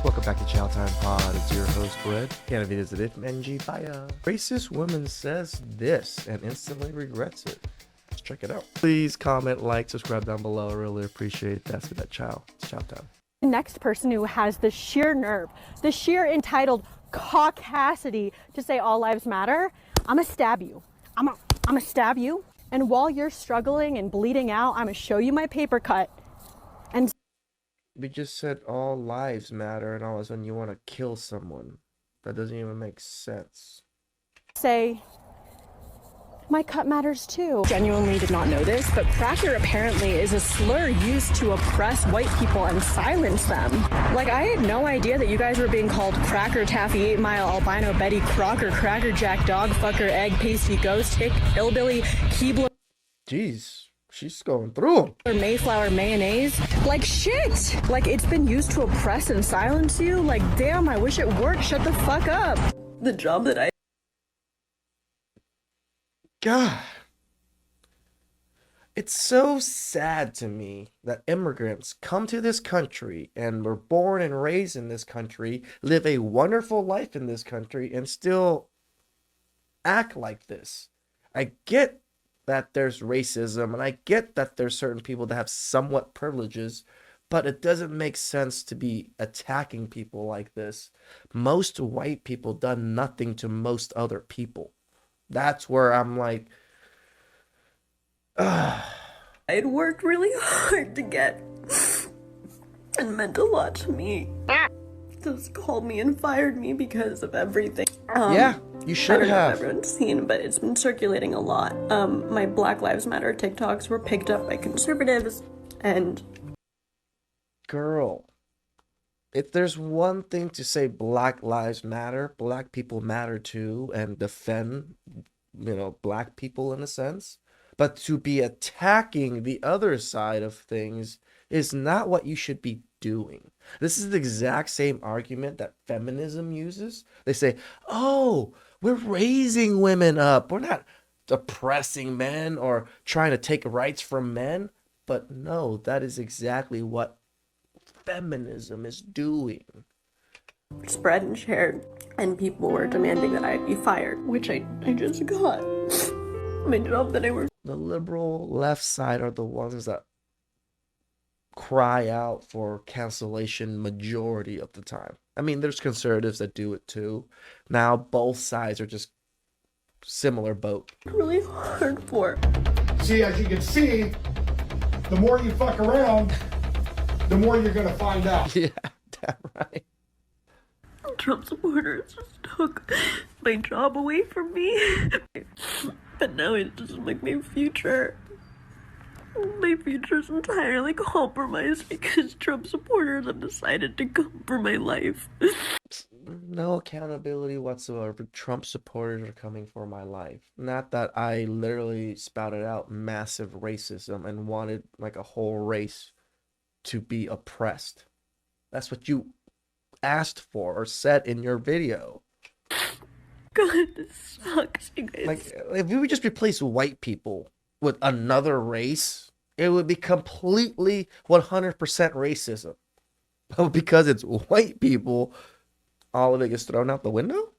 Welcome back to Chow Time Pod. It's your host, Red. Can't be visited from NG Bio. Racist woman says this and instantly regrets it. Let's check it out. Please comment, like, subscribe down below. I really appreciate it. That's that Chow. It's Chow Time. The next person who has the sheer nerve, the sheer entitled caucasity to say all lives matter, I'm gonna stab you. I'm gonna stab you. And while you're struggling and bleeding out, I'm gonna show you my paper cut. And We just said all lives matter, and all of a sudden you want to kill someone. That doesn't even make sense. say, my cut matters too. Genuinely did not know this, but cracker apparently is a slur used to oppress white people and silence them. Like, I had no idea that you guys were being called cracker, taffy, 8 Mile, albino, Betty, crocker, cracker jack, dog fucker, egg, pasty, ghost, hick, hillbilly, keebler. Jeez, she's going through them. Mayflower, mayonnaise. Like, shit! Like, it's been used to oppress and silence you. Like, damn, I wish it worked. Shut the fuck up. The job that I... God. It's so sad to me that immigrants come to this country and were born and raised in this country, live a wonderful life in this country, and still act like this. I get that there's racism, and I get that there's certain people that have somewhat privileges, but it doesn't make sense to be attacking people like this. Most white people done nothing to most other people. That's where I'm like, I had worked really hard to get and meant a lot to me. Just called me and fired me because of everything. yeah, you should I don't know have. if everyone's seen, but it's been circulating a lot. My Black Lives Matter TikToks were picked up by conservatives, and Girl, if there's one thing to say Black Lives Matter, Black people matter too, and defend, Black people in a sense. But to be attacking the other side of things is not what you should be doing. This is the exact same argument that feminism uses. They say, oh, we're raising women up. We're not oppressing men or trying to take rights from men. But no, that is exactly what feminism is doing. spread and shared, and people were demanding that I be fired, which I just got. My job that I worked. The liberal left side are the ones that cry out for cancellation majority of the time. I mean, there's conservatives that do it too. Now both sides are just similar boat. Really hard for. See, as you can see, the more you fuck around, the more you're gonna find out. Yeah, damn right. Trump supporters just took my job away from me. But now it's just like my future. My future's entirely compromised because Trump supporters have decided to come for my life. No accountability whatsoever. Trump supporters are coming for my life. Not that I literally spouted out massive racism and wanted like a whole race to be oppressed. That's what you asked for or said in your video. God, this sucks, you guys. Like, if we would just replace white people with another race, it would be completely 100% racism. But because it's white people, all of it gets thrown out the window?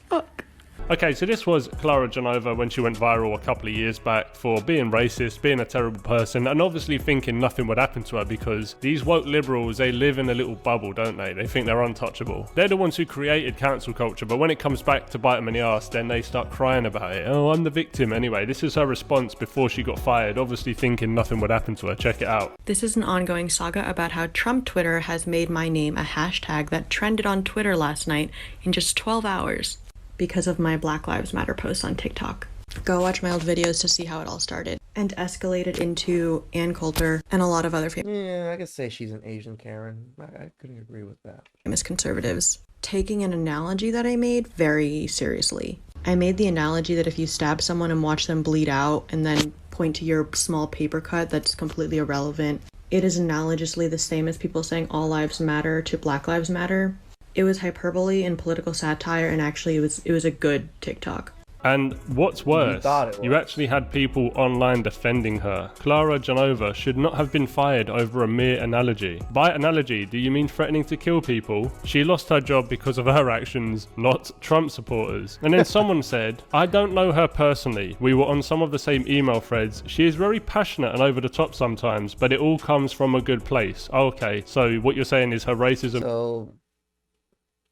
Fuck. Okay, so this was Clara Genova when she went viral a couple of years back for being racist, being a terrible person, and obviously thinking nothing would happen to her because these woke liberals, they live in a little bubble, don't they? They think they're untouchable. They're the ones who created cancel culture, but when it comes back to bite them in the arse, then they start crying about it. Oh, I'm the victim. Anyway, this is her response before she got fired, obviously thinking nothing would happen to her. Check it out. This is an ongoing saga about how Trump Twitter has made my name a hashtag that trended on Twitter last night in just 12 hours. Because of my Black Lives Matter posts on TikTok. Go watch my old videos to see how it all started. And escalated into Ann Coulter and a lot of other Yeah, I could say she's an Asian Karen. I couldn't agree with that. famous conservatives taking an analogy that I made very seriously. I made the analogy that if you stab someone and watch them bleed out and then point to your small paper cut that's completely irrelevant, it is analogously the same as people saying all lives matter to Black Lives Matter. It was hyperbole and political satire, and actually it was a good TikTok. And what's worse, thought it you was. actually had people online defending her. Clara Genova should not have been fired over a mere analogy. By analogy, do you mean threatening to kill people? She lost her job because of her actions, not Trump supporters. And then someone said, I don't know her personally. We were on some of the same email threads. She is very passionate and over the top sometimes, but it all comes from a good place. Okay, so what you're saying is her racism. So,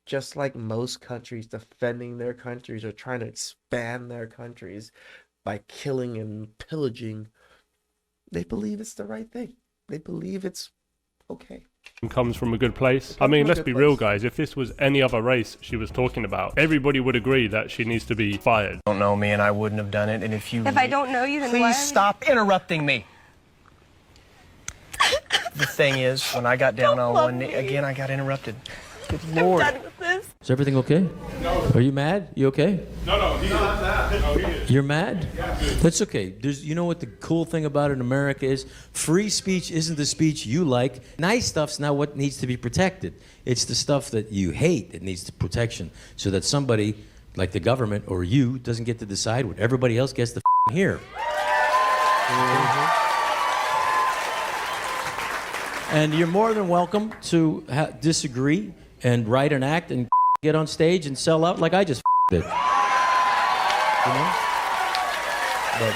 just like most countries defending their countries or trying to expand their countries by killing and pillaging, they believe it's the right thing. They believe it's okay. Comes from a good place. I mean, let's be real, guys. If this was any other race she was talking about, everybody would agree that she needs to be fired. Don't know me and I wouldn't have done it. And if I don't know you, then why? Please stop interrupting me. The thing is, when I got down on one knee, again, I got interrupted. Good Lord. I'm done with this. Is everything okay? No. Are you mad? You okay? No, he's not mad. No, he is. You're mad? Yeah. That's okay. You know what the cool thing about it in America is? Free speech isn't the speech you like. Nice stuff's not what needs to be protected. It's the stuff that you hate that needs the protection, so that somebody like the government or you doesn't get to decide what everybody else gets to hear. And you're more than welcome to disagree and write an act and get on stage and sell out like I just did. You know? But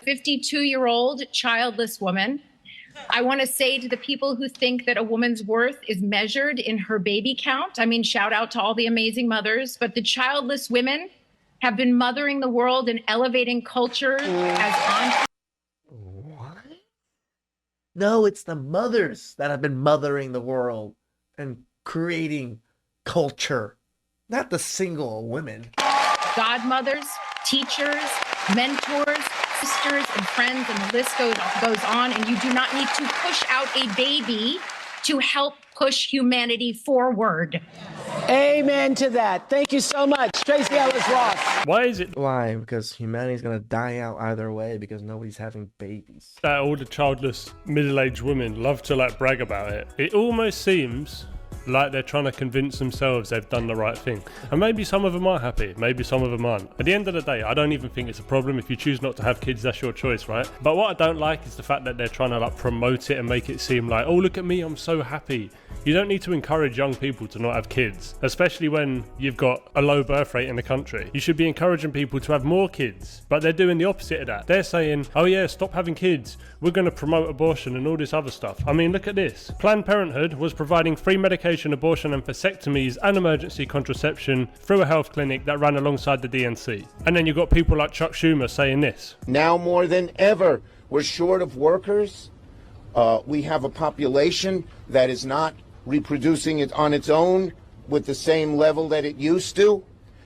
52-year-old childless woman. I want to say to the people who think that a woman's worth is measured in her baby count, I mean, shout out to all the amazing mothers, but the childless women have been mothering the world and elevating culture as entrepreneurs. No, it's the mothers that have been mothering the world and creating culture, not the single women. Godmothers, teachers, mentors, sisters, and friends, and the list goes on. And you do not need to push out a baby to help push humanity forward. Amen to that. Thank you so much, Tracy Ellis Ross. Why is it Why? Because humanity's gonna die out either way because nobody's having babies. that all the childless middle-aged women love to brag about it? It almost seems like they're trying to convince themselves they've done the right thing. And maybe some of them are happy, maybe some of them aren't. At the end of the day, I don't even think it's a problem. If you choose not to have kids, that's your choice, right? But what I don't like is the fact that they're trying to promote it and make it seem like, oh, look at me, I'm so happy. You don't need to encourage young people to not have kids, especially when you've got a low birth rate in the country. You should be encouraging people to have more kids, but they're doing the opposite of that. They're saying, oh yeah, stop having kids. We're going to promote abortion and all this other stuff. I mean, look at this. Planned Parenthood was providing free medication, abortion and vasectomies and emergency contraception through a health clinic that ran alongside the DNC. And then you've got people like Chuck Schumer saying this. Now more than ever, we're short of workers. We have a population that is not reproducing it on its own with the same level that it used to.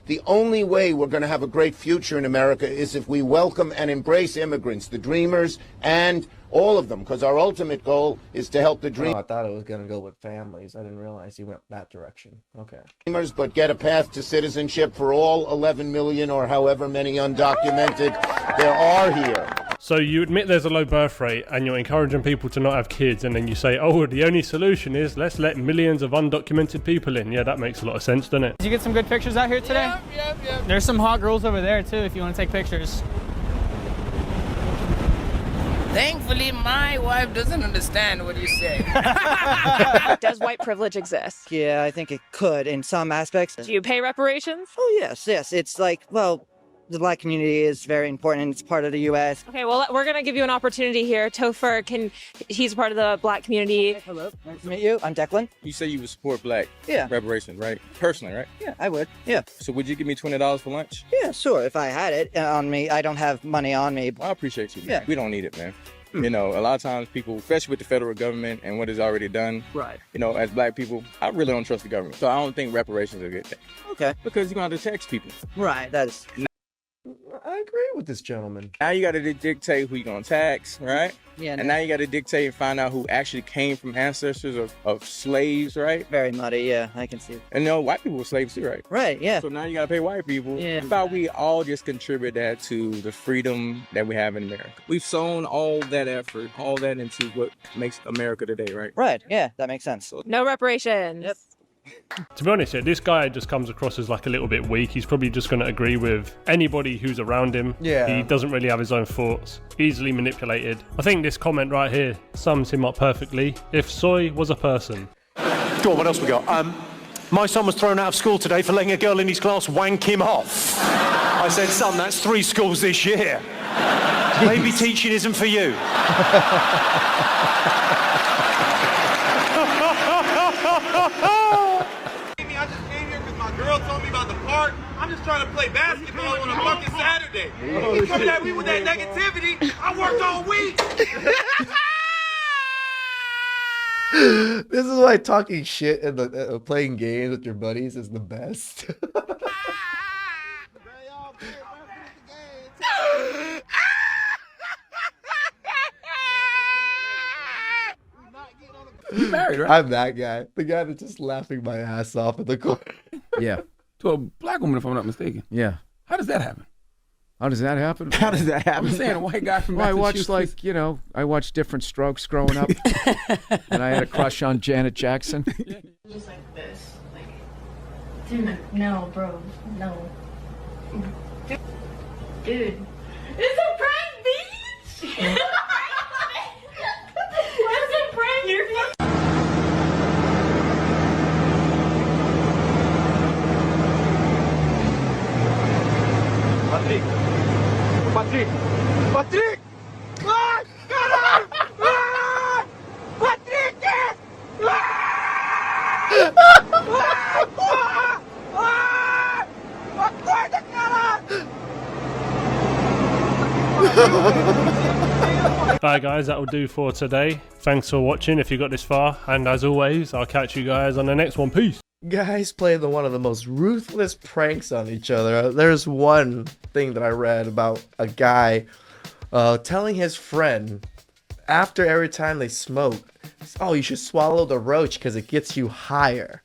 The only way we're going to have a great future in America is if we welcome and embrace immigrants, the dreamers, and all of them, because our ultimate goal is to help the Oh, I thought it was gonna go with families. I didn't realize he went that direction. Okay. dreamers, but get a path to citizenship for all 11 million or however many undocumented there are here. So you admit there's a low birth rate and you're encouraging people to not have kids, and then you say, oh, the only solution is let's let millions of undocumented people in. Yeah, that makes a lot of sense, doesn't it? Did you get some good pictures out here today? Yep. There's some hot girls over there too if you want to take pictures. Thankfully, my wife doesn't understand what you say. Does white privilege exist? Yeah, I think it could in some aspects. Do you pay reparations? Oh, yes. It's like, well, the black community is very important. It's part of the U.S. Okay, well, we're going to give you an opportunity here. Topher, he's part of the black community. Hello, nice to meet you. I'm Declan. You say you would support black Yeah. reparations, right? Personally, right? Yeah, I would. Yeah. So would you give me $20 for lunch? Yeah, sure. If I had it on me, I don't have money on me. I appreciate you. Yeah. We don't need it, man. You know, a lot of times people, especially with the federal government and what is already done, Right. you know, as black people, I really don't trust the government. So I don't think reparations are a good thing. Okay. Because you're going to have to tax people. Right. That's. I agree with this gentleman. Now you got to dictate who you're going to tax, right? Yeah. And now you got to dictate and find out who actually came from ancestors of slaves, right? Very muddy. Yeah, I can see. And you know, white people were slaves too, right? Right. Yeah. So now you got to pay white people. Yeah. I thought we all just contribute that to the freedom that we have in America. We've sown all that effort, all that into what makes America today, right? Right. Yeah, that makes sense. No reparations. Yep. To be honest, this guy just comes across as like a little bit weak. He's probably just going to agree with anybody who's around him. Yeah. He doesn't really have his own thoughts. Easily manipulated. I think this comment right here sums him up perfectly. If soy was a person. Go on, what else we got? My son was thrown out of school today for letting a girl in his class wank him off. I said, son, that's 3 schools this year. Maybe teaching isn't for you. I just came here because my girl told me about the park. I'm just trying to play basketball on a fucking Saturday. You coming at me with that negativity? I worked all week. This is why talking shit and playing games with your buddies is the best. You married, right? I'm that guy. The guy that's just laughing my ass off in the corner. Yeah. To a black woman, if I'm not mistaken. Yeah. How does that happen? How does that happen? How does that happen? I'm saying a white guy from Well, Massachusetts. I watched Different Strokes growing up. And I had a crush on Janet Jackson. Just like this. Like, dude, no, bro. No. Dude. It's a prank, bitch! What's a prank? You're Patrick! Patrick! Patrick! Ah! Caralho! Ah! Patrick! Ah! Ah! Porra! Ah! Acorda, caralho! Alright guys, that will do for today. Thanks for watching if you got this far. And as always, I'll catch you guys on the next one. Peace. Guys play one of the most ruthless pranks on each other. There's one thing that I read about a guy telling his friend after every time they smoke, oh, you should swallow the roach because it gets you higher,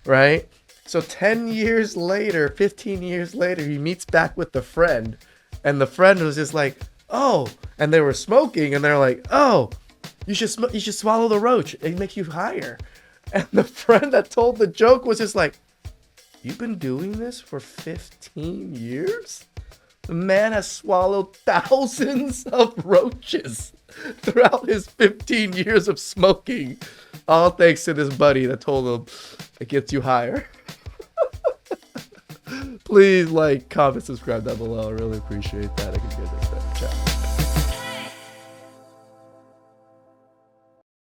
right? So 10 years later, 15 years later, he meets back with the friend, and the friend was just like, oh, and they were smoking, and they're like, oh, you should swallow the roach. It makes you higher. And the friend that told the joke was just like, you've been doing this for 15 years? The man has swallowed thousands of roaches throughout his 15 years of smoking. All thanks to this buddy that told him it gets you higher. Please like, comment, subscribe down below. I really appreciate that. I can get this. Ciao.